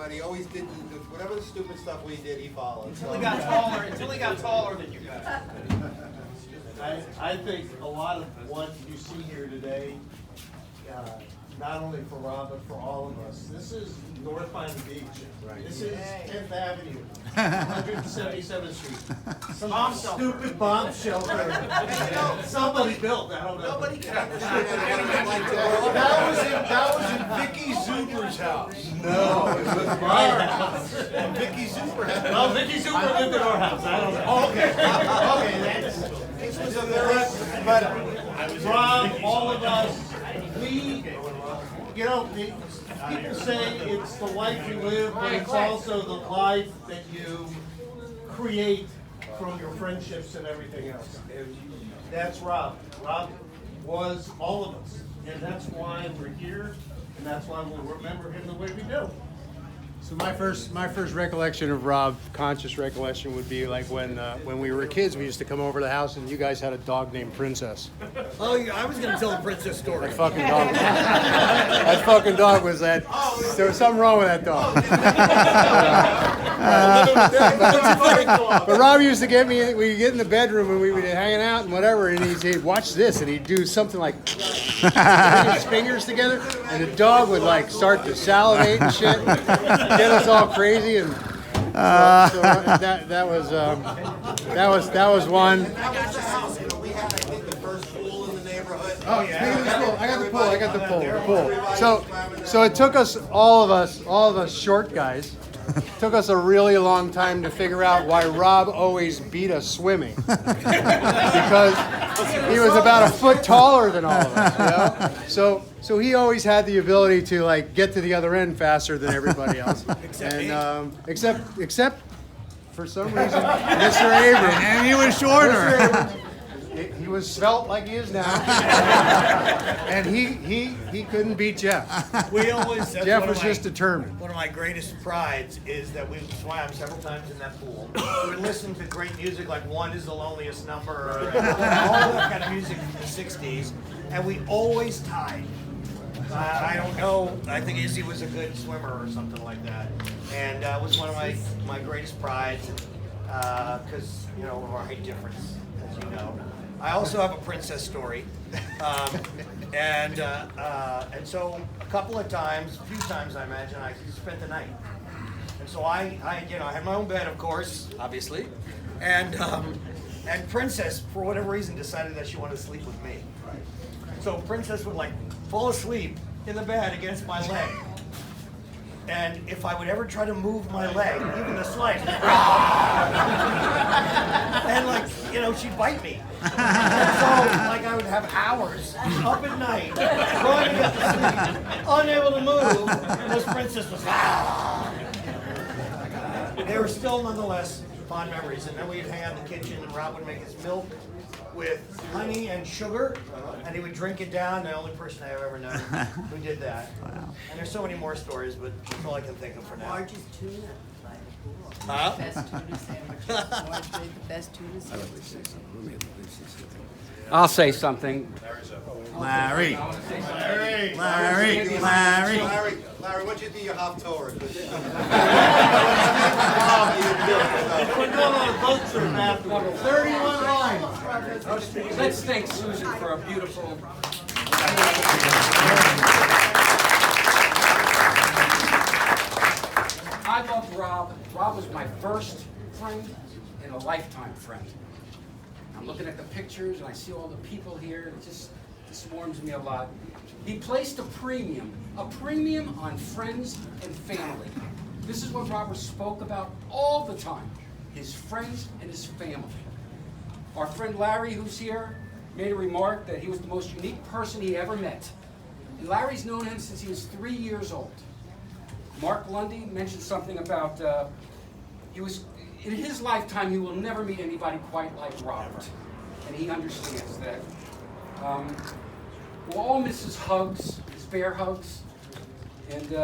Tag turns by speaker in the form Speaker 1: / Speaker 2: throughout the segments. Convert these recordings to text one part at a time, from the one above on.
Speaker 1: but he always did whatever the stupid stuff we did, he followed.
Speaker 2: Until he got taller. Until he got taller than you guys.
Speaker 3: I think a lot of what you see here today, not only for Rob, but for all of us, this is North Miami Beach. Right. This is 10th Avenue, 177th Street. Some
Speaker 2: Bomb
Speaker 3: stupid bomb shelter. Somebody built, I don't know.
Speaker 2: Nobody can
Speaker 1: That was in Vicky Zuber's house.
Speaker 3: No, it was my house.
Speaker 1: And Vicky Zuber had.
Speaker 3: Well, Vicky Zuber lived in our house, I don't know. Oh, okay, okay, that's.
Speaker 1: This was a very, but
Speaker 3: Rob, all of us, we, you know, people say it's the life you live, but it's also the life that you create from your friendships and everything else. That's Rob. Rob was all of us, and that's why we're here, and that's why we'll remember him the way we do.
Speaker 4: So my first recollection of Rob, conscious recollection, would be like when we were kids, we used to come over to the house and you guys had a dog named Princess.
Speaker 2: Oh, yeah, I was going to tell the princess story.
Speaker 4: That fucking dog. That fucking dog was that. There was something wrong with that dog. But Rob used to get me. We'd get in the bedroom and we would be hanging out and whatever, and he'd say, "Watch this," and he'd do something like put his fingers together, and the dog would like start to salivate and shit. Get us all crazy, and so that was one.
Speaker 1: we had, I think, the first pool in the neighborhood.
Speaker 4: Oh yeah, I got the pool. So it took us all of us short guys. Took us a really long time to figure out why Rob always beat us swimming. Because he was about a foot taller than all of us, you know? So he always had the ability to like get to the other end faster than everybody else. Except for some reason, Mr. Abrams.
Speaker 5: And he was shorter.
Speaker 4: He was svelte like he is now. And he couldn't beat Jeff.
Speaker 2: We always,
Speaker 4: Jeff was just determined.
Speaker 2: One of my greatest prides is that we swam several times in that pool. We would listen to great music like One Is the Loneliest Number, all that kind of music from the 60s, and we always tied. I don't know, I think Izzy was a good swimmer or something like that. And it was one of my greatest prides, because, you know, of our height difference, as you know. I also have a princess story, and so a couple of times, a few times I imagine, I spent the night. And so I had my own bed, of course, obviously, and Princess, for whatever reason, decided that she wanted to sleep with me. So Princess would like fall asleep in the bed against my leg. And if I would ever try to move my leg, even the slightest, and like, you know, she'd bite me. And so, like, I would have hours up at night, trying to get to sleep, unable to move, and this princess was, They were still nonetheless fond memories. And then we'd hang out in the kitchen, and Rob would make his milk with honey and sugar, and he would drink it down. The only person I've ever known who did that. Wow. And there's so many more stories, but that's all I can think of for now.
Speaker 6: Largest tuna.
Speaker 2: Huh?
Speaker 6: Best tuna sandwich. Best tuna sandwich.
Speaker 5: I'll say something.
Speaker 1: Larry, what'd you do your half tour?
Speaker 3: We're going on a boat trip afterwards. 31 lines.
Speaker 5: Let's thank Susan for a beautiful. I loved Rob. Rob was my first friend and a lifetime friend. I'm looking at the pictures and I see all the people here. It just warms me a lot. He placed a premium on friends and family. This is what Robert spoke about all the time, his friends and his family. Our friend Larry, who's here, made a remark that he was the most unique person he ever met. And Larry's known him since he was 3 years old. Mark Lundy mentioned something about, in his lifetime, he will never meet anybody quite like Robert. And he understands that. We'll all miss his hugs, his bear hugs. And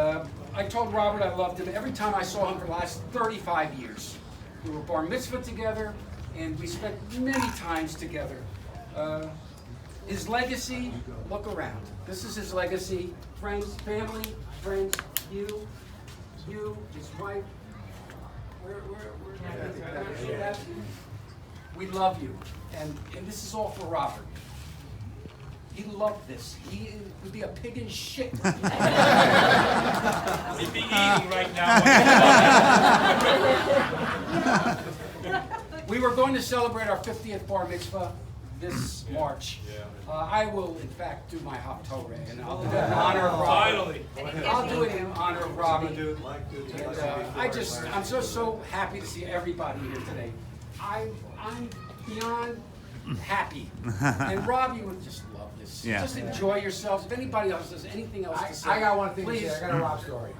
Speaker 5: I told Robert I loved him every time I saw him for the last 35 years. We were bar mitzvah together, and we spent many times together. His legacy, look around. This is his legacy. Friends, family, friends, you. you, his wife, we love you, and this is all for Robert. He loved this. He would be a pig in shit. He'd be eating right now. We were going to celebrate our 50th bar mitzvah this March. I will, in fact, do my Haftorah, and I'll do it in honor of Robbie. I'll do it in honor of Robbie. And I'm so happy to see everybody here today. I'm beyond happy, and Robbie would just love this.
Speaker 7: Yeah.
Speaker 5: Just enjoy yourselves. If anybody else has anything else to say,
Speaker 8: I got one thing
Speaker 5: please.
Speaker 8: to say. I got a Rob story.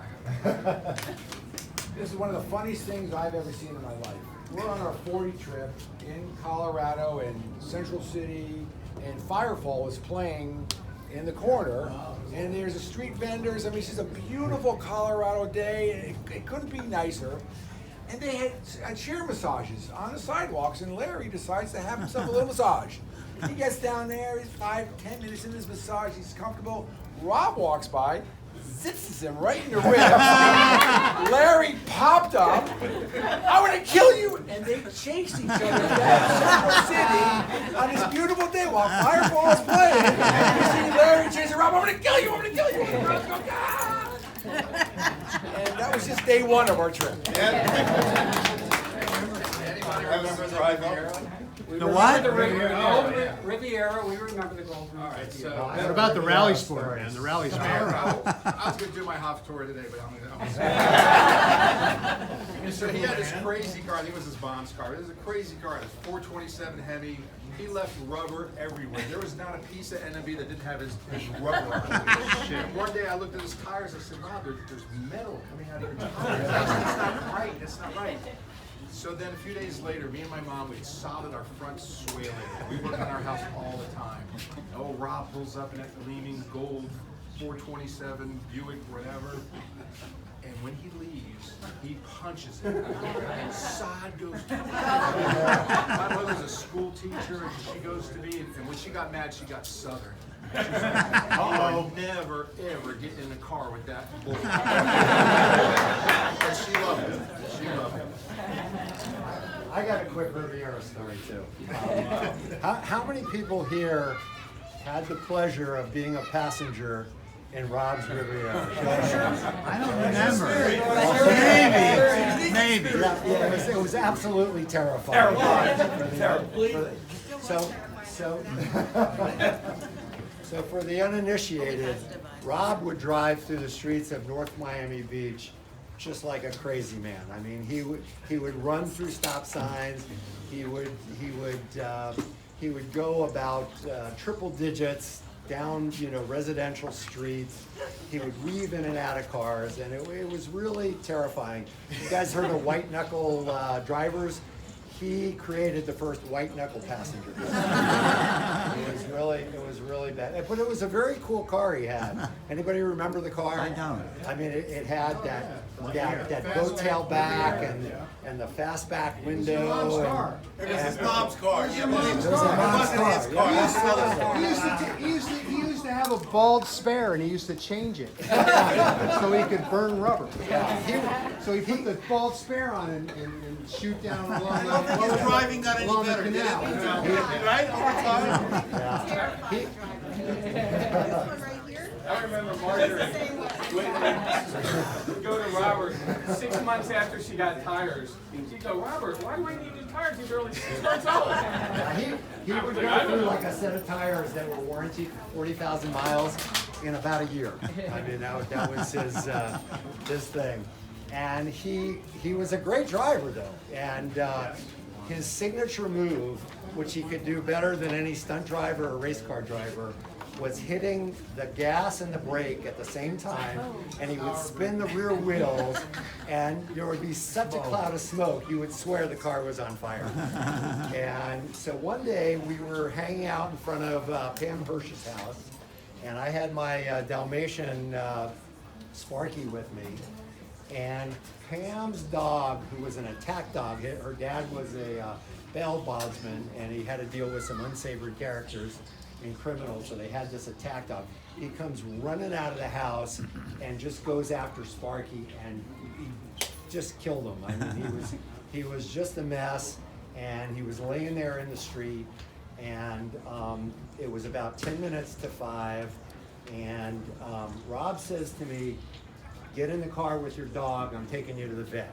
Speaker 8: This is one of the funniest things I've ever seen in my life. We're on our 40 trip in Colorado and Central City, and Firefall was playing in the corner, and there's a street vendors. I mean, it's just a beautiful Colorado day, and it couldn't be nicer. And they had chair massages on the sidewalks, and Larry decides to have himself a little massage. He gets down there, he's 5-10 minutes in his massage, he's comfortable. Rob walks by, zips him right in the ribs. Larry popped up, I'm gonna kill you! And they chased each other down Central City on this beautiful day while Firefall is playing. You see Larry chasing Rob, I'm gonna kill you, I'm gonna kill you! And Rob's going, ah! And that was just day one of our trip.
Speaker 7: The what?
Speaker 5: The Riviera, we remember the Golden Riviera.
Speaker 4: What about the rally sport, man? The rally sport.
Speaker 9: I was going to do my Haftorah today, but I'm going to. So he had this crazy car. I think it was his mom's car. It was a crazy car. It was 427 Hemi. He left rubber everywhere. There was not a piece of NMB that didn't have his rubber on it. And one day I looked at his tires. I said, Rob, there's metal coming out of your tires. That's not right. That's not right. So then a few days later, me and my mom, we soldered our front sway. We worked on our house all the time. Oh, Rob pulls up in that gleaming gold 427 Buick, whatever. And when he leaves, he punches it. And sod goes to my mother's a school teacher, and she goes to be, and when she got mad, she got Southern. She's like, oh, never, ever get in the car with that bull. And she loved it. She loved it.
Speaker 4: I got a quick Riviera story too. How many people here had the pleasure of being a passenger in Rob's Riviera?
Speaker 7: I don't remember. Maybe.
Speaker 4: Yeah, it was absolutely terrifying. So for the uninitiated, Rob would drive through the streets of North Miami Beach just like a crazy man. I mean, he would run through stop signs. He would go about triple digits down, residential streets. He would weave in and out of cars, and it was really terrifying. You guys heard of white knuckle drivers? He created the first white knuckle passenger. It was really bad. But it was a very cool car he had. Anybody remember the car?
Speaker 7: I don't.
Speaker 4: I mean, it had that boat tail back and the fastback window.
Speaker 1: It was his mom's car. Yeah,
Speaker 4: It was a mom's car.
Speaker 1: He
Speaker 4: He used to have a bald spare, and he used to change it so he could burn rubber. So he put the bald spare on and shoot down along the
Speaker 1: his driving got any better, did it?
Speaker 4: canal.
Speaker 1: Right? Over time?
Speaker 10: I remember Marjorie would go to Robert 6 months after she got tires. She'd go, Robert, why do I need new tires? He's barely 6 months old.
Speaker 4: He would go through like a set of tires that were warranted for 40,000 miles in about a year. I mean, that was his thing. And he was a great driver though. And his signature move, which he could do better than any stunt driver or race car driver, was hitting the gas and the brake at the same time, and he would spin the rear wheels, and there would be such a cloud of smoke, you would swear the car was on fire. And so one day, we were hanging out in front of Pam Hirsch's house, and I had my Dalmatian Sparky with me, and Pam's dog, who was an attack dog, her dad was a bail bondsman, and he had to deal with some unsavory characters and criminals, so they had this attack dog. He comes running out of the house and just goes after Sparky and
Speaker 11: just killed him. I mean, he was just a mess, and he was laying there in the street, and it was about 10 minutes to 5, and Rob says to me, "Get in the car with your dog, I'm taking you to the vet."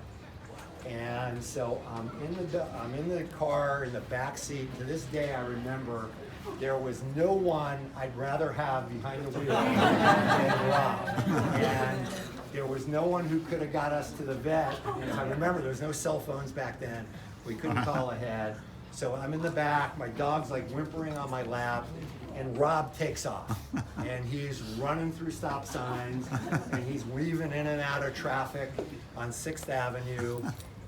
Speaker 11: And so I'm in the car in the back seat. To this day, I remember there was no one I'd rather have behind the wheel than Rob. And there was no one who could have got us to the vet. And I remember there was no cell phones back then. We couldn't call ahead. So I'm in the back, my dog's like whimpering on my lap, and Rob takes off. And he's running through stop signs, and he's weaving in and out of traffic on 6th Avenue.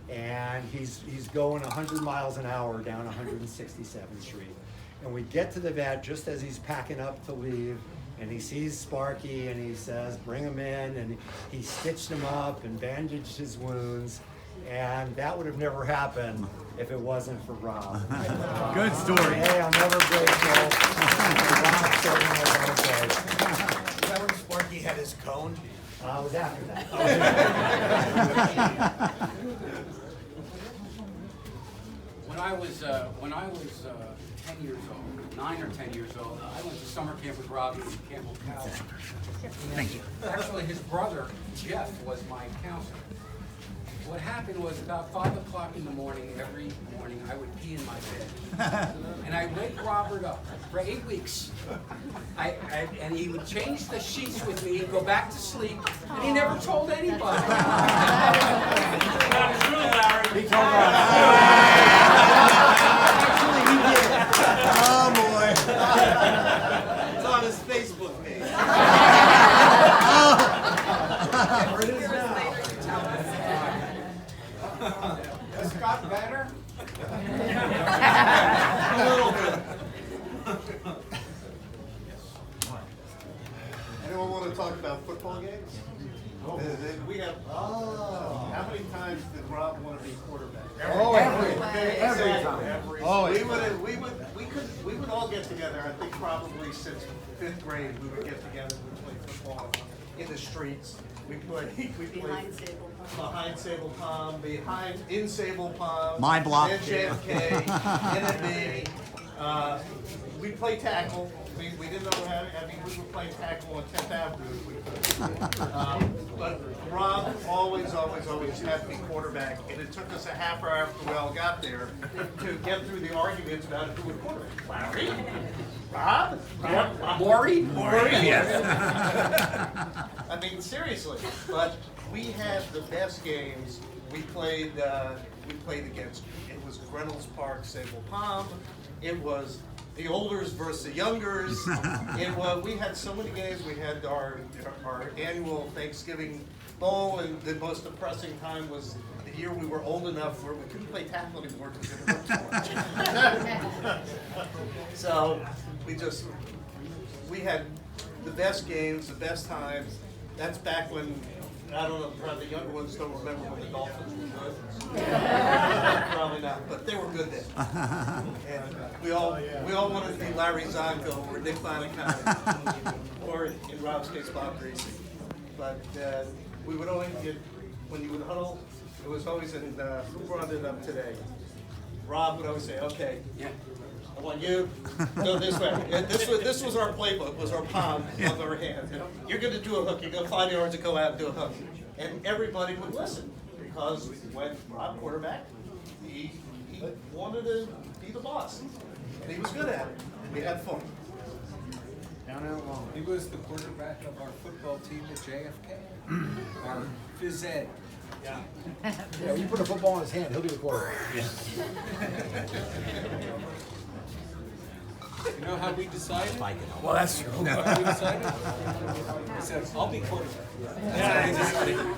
Speaker 11: And he's going 100 miles an hour down 167th Street. And we get to the vet just as he's packing up to leave, and he sees Sparky, and he says, "Bring him in," and he stitched him up and bandaged his wounds. And that would have never happened if it wasn't for Rob.
Speaker 7: Good story.
Speaker 11: Hey, I'm never grateful. Rob certainly was okay.
Speaker 2: Is that when Sparky had his cone?
Speaker 11: It was after that.
Speaker 5: When I was 10 years old, 9 or 10 years old, I went to summer camp with Robbie in Campbell County.
Speaker 7: Thank you.
Speaker 5: Actually, his brother, Jeff, was my counselor. What happened was about 5 o'clock in the morning, every morning, I would pee in my bed. And I'd wake Robert up for 8 weeks. And he would change the sheets with me, he'd go back to sleep, and he never told anybody.
Speaker 10: Not true, Larry.
Speaker 11: He told Rob. Actually, he did.
Speaker 7: Oh, boy.
Speaker 1: It's on his Facebook page.
Speaker 11: Where it is now.
Speaker 5: Is Scott better?
Speaker 1: A little bit. Anyone want to talk about football games? We have. How many times did Rob want to be quarterback?
Speaker 11: Oh, every time.
Speaker 1: We would all get together. I think probably since 5th grade we would get together and play football in the streets. We played
Speaker 6: Behind Sable Pond.
Speaker 1: behind Sable Palm, in Sable Palm,
Speaker 7: My block.
Speaker 1: in JFK, NMB. We play tackle. We didn't know how. I mean, we were playing tackle on 10th Avenue if we could. But Rob always had to be quarterback, and it took us a half hour after we all got there to get through the arguments about who would quarterback. Larry, Rob,
Speaker 5: Maury?
Speaker 1: yes. I mean, seriously. But we had the best games. We played against. It was Reynolds Park, Sable Palm. It was the olders versus the youngers. We had so many games. We had our annual Thanksgiving bowl, and the most depressing time was the year we were old enough where we couldn't play tackle anymore because it hurt too much. So we had the best games, the best times. That's back when, I don't know, probably the younger ones don't remember when the Dolphins were good. Probably not, but they were good then. And we all wanted to be Larry Zonko or Nick Bonacani, or in Rob's case, Bob Greasy. But we would always get, when you would huddle, it was always in, who brought it up today? Rob would always say, "Okay, I want you to go this way." And this was our playbook, was our palm of our hand. You're going to do a hook. You go 5 yards and go out and do a hook. And everybody would listen because when Rob quarterback, he wanted to be the boss. And he was good at it. We had fun.
Speaker 12: He was the quarterback of our football team at JFK. Our phys ed.
Speaker 8: Yeah, you put a football in his hand, he'll be the quarterback.
Speaker 12: You know how we decided?
Speaker 7: Well, that's true.
Speaker 12: How we decided? We said, "I'll be quarterback." That's how we decided.